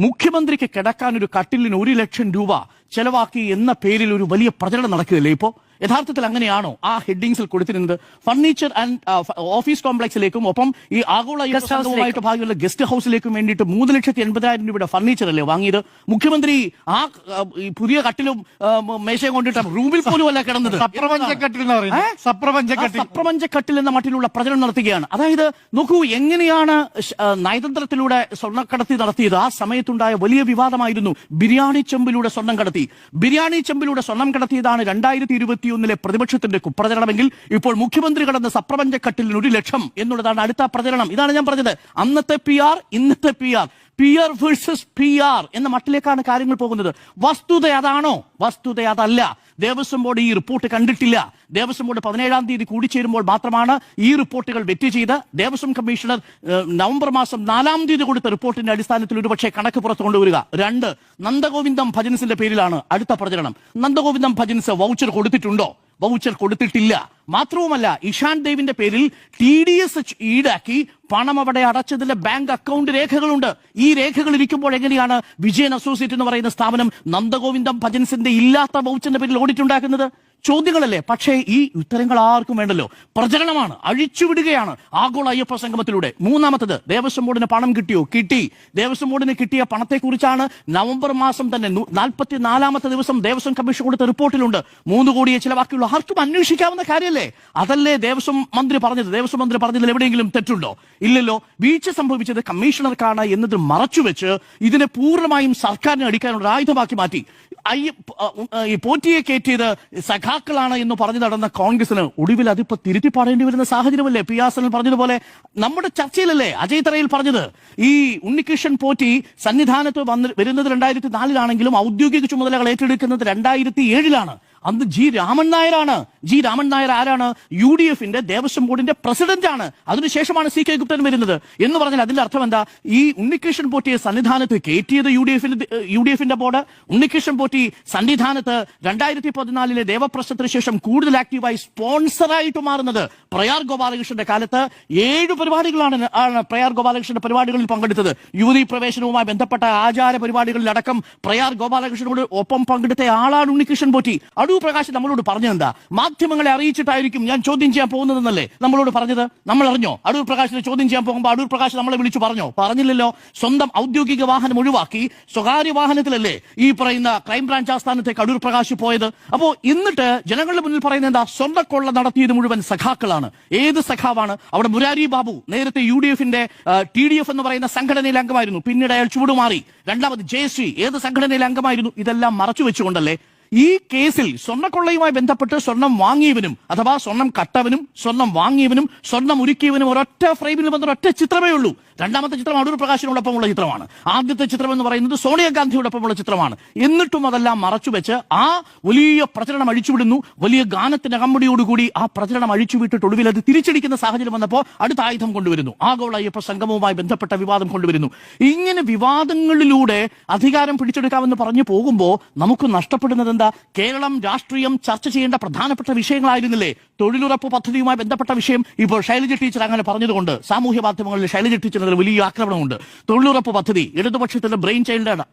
മുഖ്യമന്ത്രിക്ക് കിടക്കാൻ ഒരു കട്ടിലിന് 1 ലക്ഷം രൂപ ചെലവാക്കി എന്ന പേരിൽ ഒരു വലിയ പ്രചരണം നടക്കുകയല്ലേ ഇപ്പോ? യഥാർത്ഥത്തിൽ അങ്ങനെയാണോ ആ ഹെഡിങ്സിൽ കൊടുത്തിരുന്നത്? ഫർണിച്ചർ ആൻഡ് ഓഫീസ് കോംപ്ലക്സിലേക്കും ഒപ്പം ഈ ആഗോള സംഘവുമായിട്ട് ഭാഗമുള്ള ഗസ്റ്റ് ഹൌസിലേക്കും വേണ്ടിയിട്ട് 3,80,000 രൂപയുടെ ഫർണിച്ചർ അല്ലേ വാങ്ങിയത്? മുഖ്യമന്ത്രി ആ പുതിയ കട്ടിലും മേശയും കൊണ്ടിട്ട് റൂമിൽ പോലും അല്ല കിടന്നത്. സപ്രപഞ്ചക്കട്ടിൽ എന്ന മട്ടിലുള്ള പ്രചരണം നടത്തുകയാണ്. അതായത് നോക്കൂ, എങ്ങനെയാണ് നയതന്ത്രത്തിലൂടെ സ്വർണ്ണക്കടത്തി നടത്തിയത്. ആ സമയത്തുണ്ടായ വലിയ വിവാദമായിരുന്നു ബിരിയാണി ചെമ്പിലൂടെ സ്വർണം കടത്തി. ബിരിയാണി ചെമ്പിലൂടെ സ്വർണം കടത്തിയതാണ് 2021 പ്രതിപക്ഷത്തിന്റെ കുപ്രചരണമെങ്കിൽ ഇപ്പോൾ മുഖ്യമന്ത്രി കടന്ന സപ്രപഞ്ചക്കട്ടിലിന് 1 ലക്ഷം എന്നുള്ളതാണ് അടുത്ത പ്രചരണം. ഇതാണ് ഞാൻ പറഞ്ഞത്, അന്നത്തെ PR ഇന്നത്തെ PR വേഴ്സസ് PR എന്ന മട്ടിലേക്കാണ് കാര്യങ്ങൾ പോകുന്നത്. വസ്തുത അതാണോ? വസ്തുത അതല്ല. ദേവസ്വം ബോർഡ് ഈ റിപ്പോർട്ട് കണ്ടിട്ടില്ല. ദേവസ്വം ബോർഡ് 17-ാം തീയതി കൂടിച്ചേരുമ്പോൾ മാത്രമാണ് ഈ റിപ്പോർട്ടുകൾ വെറ്റ് ചെയ്ത് ദേവസ്വം കമ്മീഷണർ നവംബർ മാസം 4-ാം തീയതി കൊടുത്ത റിപ്പോർട്ടിന്റെ അടിസ്ഥാനത്തിൽ ഒരുപക്ഷെ കണക്ക് പുറത്തു കൊണ്ടുവരിക. 2, നന്ദഗോവിന്ദം ഭജൻസിന്റെ പേരിലാണ് അടുത്ത പ്രചരണം. നന്ദഗോവിന്ദം ഭജൻസ് വൗച്ചർ കൊടുത്തിട്ടുണ്ടോ? വൗച്ചർ കൊടുത്തിട്ടില്ല. മാത്രവുമല്ല, ഇഷാൻ ദേവിന്റെ പേരിൽ TDS ഈടാക്കി പണം അവിടെ അടച്ചതിന്റെ ബാങ്ക് അക്കൗണ്ട് രേഖകളുണ്ട്. ഈ രേഖകൾ ഇരിക്കുമ്പോൾ എങ്ങനെയാണ് വിജയൻ അസോസിയേറ്റ് എന്ന് പറയുന്ന സ്ഥാപനം നന്ദഗോവിന്ദം ഭജൻസിന്റെ ഇല്ലാത്ത വൗച്ചറിന്റെ പേരിൽ ഓഡിറ്റ് ഉണ്ടാക്കുന്നത്? ചോദ്യങ്ങളല്ലേ? പക്ഷേ ഈ ഉത്തരങ്ങൾ ആർക്കും വേണ്ടല്ലോ. പ്രചരണമാണ്, അഴിച്ചുവിടുകയാണ് ആഗോള അയ്യപ്പ സംഗമത്തിലൂടെ. 3-ാമത്തത്, ദേവസ്വം ബോർഡിന് പണം കിട്ടിയോ? കിട്ടി. ദേവസ്വം ബോർഡിന് കിട്ടിയ പണത്തെക്കുറിച്ചാണ് നവംബർ മാസം തന്നെ 44-ാമത്തെ ദിവസം ദേവസ്വം കമ്മീഷൻ കൊടുത്ത റിപ്പോർട്ടിലുണ്ട്. 3 കോടിയെ ചിലവാക്കിയുള്ള ആർക്കും അന്വേഷിക്കാവുന്ന കാര്യമല്ലേ? അതല്ലേ ദേവസ്വം മന്ത്രി പറഞ്ഞത്? ദേവസ്വം മന്ത്രി പറഞ്ഞതിൽ എവിടെയെങ്കിലും തെറ്റുണ്ടോ? ഇല്ലല്ലോ. വീഴ്ച സംഭവിച്ചത് കമ്മീഷണർക്കാണ് എന്നത് മറച്ചുവെച്ച് ഇതിനെ പൂർണ്ണമായും സർക്കാരിനെ അടിക്കാനുള്ള ആയുധമാക്കി മാറ്റി. ഈ പോറ്റിയെ കയറ്റിയത് സഖാക്കളാണ് എന്ന് പറഞ്ഞു നടന്ന കോൺഗ്രസിന് ഒടുവിൽ അതിപ്പോ തിരുത്തി പാടേണ്ടി വരുന്ന സാഹചര്യമല്ലേ? PR പറഞ്ഞതുപോലെ നമ്മുടെ ചർച്ചയിലല്ലേ അജയ് തറയിൽ പറഞ്ഞത്, ഈ ഉണ്ണികൃഷ്ണൻ പോറ്റി സന്നിധാനത്ത് വരുന്നത് 2004-ലാണെങ്കിലും ഔദ്യോഗിക ചുമതലകൾ ഏറ്റെടുക്കുന്നത് 2007-ലാണ്. അന്ന് G. രാമൻ നായരാണ്. G. രാമൻ നായർ ആരാണ്? UDFന്റെ ദേവസ്വം ബോർഡിന്റെ പ്രസിഡന്റാണ്. അതിനുശേഷമാണ് CK ഗുപ്തൻ വരുന്നത്. എന്ന് പറഞ്ഞാൽ അതിന്റെ അർത്ഥം എന്താ? ഈ ഉണ്ണികൃഷ്ണൻ പോറ്റിയെ സന്നിധാനത്ത് കയറ്റിയത് UDFന്റെ ബോർഡ്. ഉണ്ണികൃഷ്ണൻ പോറ്റി സന്നിധാനത്ത് 2014-ലെ ദേവപ്രശ്നത്തിന് ശേഷം കൂടുതൽ ആക്റ്റീവായി സ്പോൺസറായിട്ട് മാറുന്നത് പ്രയാർ ഗോപാലകൃഷ്ണന്റെ കാലത്ത് 7 പരിപാടികളാണ് പ്രയാർ ഗോപാലകൃഷ്ണന്റെ പരിപാടികളിൽ പങ്കെടുത്തത്. യുവതീ പ്രവേശനവുമായി ബന്ധപ്പെട്ട ആചാര പരിപാടികളിലടക്കം പ്രയാർ ഗോപാലകൃഷ്ണനോട് ഒപ്പം പങ്കെടുത്ത ആളാണ് ഉണ്ണികൃഷ്ണൻ പോറ്റി. അടൂർ പ്രകാശ് നമ്മളോട് പറഞ്ഞതെന്താ? മാധ്യമങ്ങളെ അറിയിച്ചിട്ടായിരിക്കും ഞാൻ ചോദ്യം ചെയ്യാൻ പോകുന്നതെന്നല്ലേ നമ്മളോട് പറഞ്ഞത്? നമ്മൾ അറിഞ്ഞോ? അടൂർ പ്രകാശിനെ ചോദ്യം ചെയ്യാൻ പോകുമ്പോൾ അടൂർ പ്രകാശ് നമ്മളെ വിളിച്ചു പറഞ്ഞോ? പറഞ്ഞില്ലല്ലോ. സ്വന്തം ഔദ്യോഗിക വാഹനം ഒഴിവാക്കി സ്വകാര്യ വാഹനത്തിലല്ലേ ഈ പറയുന്ന ക്രൈംബ്രാഞ്ച് ആസ്ഥാനത്തേക്ക് അടൂർ പ്രകാശ് പോയത്. അപ്പോ എന്നിട്ട് ജനങ്ങളുടെ മുന്നിൽ പറയുന്നത് എന്താ? സ്വർണ്ണക്കൊള്ള നടത്തിയത് മുഴുവൻ സഖാക്കളാണ്. ഏത് സഖാവാണ്? അവിടെ മുരാരി ബാബു നേരത്തെ UDFന്റെ TDF എന്ന് പറയുന്ന സംഘടനയിലെ അംഗമായിരുന്നു. പിന്നീട് അയാൾ ചുവടുമാറി. 2ാമത് ജയശ്രീ ഏത് സംഘടനയിലെ അംഗമായിരുന്നു? ഇതെല്ലാം മറച്ചു വെച്ചുകൊണ്ടല്ലേ ഈ കേസിൽ സ്വർണ്ണക്കൊള്ളയുമായി ബന്ധപ്പെട്ട് സ്വർണം വാങ്ങിയവനും അഥവാ സ്വർണം കട്ടവനും സ്വർണം വാങ്ങിയവനും സ്വർണം ഉരുക്കിയവനും ഒരൊറ്റ ഫ്രെയിമിൽ വന്ന ഒരൊറ്റ ചിത്രമേ ഉള്ളൂ. 2ാമത്തെ ചിത്രം അടൂർ പ്രകാശിനോടൊപ്പമുള്ള ചിത്രമാണ്. ആദ്യത്തെ ചിത്രം എന്ന് പറയുന്നത് സോണിയാഗാന്ധിയോടൊപ്പമുള്ള ചിത്രമാണ്. എന്നിട്ടും അതെല്ലാം മറച്ചുവെച്ച് ആ വലിയ പ്രചരണം അഴിച്ചുവിടുന്നു. വലിയ ഗാനത്തിന്റെ അകമ്പടിയോടുകൂടി ആ പ്രചരണം അഴിച്ചുവിട്ടിട്ട് ഒടുവിൽ അത് തിരിച്ചടിക്കുന്ന സാഹചര്യം വന്നപ്പോൾ അടുത്ത ആയുധം കൊണ്ടുവരുന്നു. ആഗോള അയ്യപ്പ സംഗമവുമായി ബന്ധപ്പെട്ട വിവാദം കൊണ്ടുവരുന്നു. ഇങ്ങനെ വിവാദങ്ങളിലൂടെ അധികാരം പിടിച്ചെടുക്കാമെന്ന് പറഞ്ഞു പോകുമ്പോൾ നമുക്ക് നഷ്ടപ്പെടുന്നത് എന്താ? കേരളം രാഷ്ട്രീയം ചർച്ച ചെയ്യേണ്ട പ്രധാനപ്പെട്ട വിഷയങ്ങളായിരുന്നില്ലേ? തൊഴിലുറപ്പ് പദ്ധതിയുമായി ബന്ധപ്പെട്ട വിഷയം ഇപ്പോൾ ശൈലജ ടീച്ചർ അങ്ങനെ പറഞ്ഞതുകൊണ്ട് സാമൂഹ്യ മാധ്യമങ്ങളിൽ ശൈലജ ടീച്ചറിന് വലിയ ആക്രമണമുണ്ട്. തൊഴിലുറപ്പ് പദ്ധതി ഇടതുപക്ഷത്തിന്റെ ബ്രെയിൻ ചൈൽഡാണ്.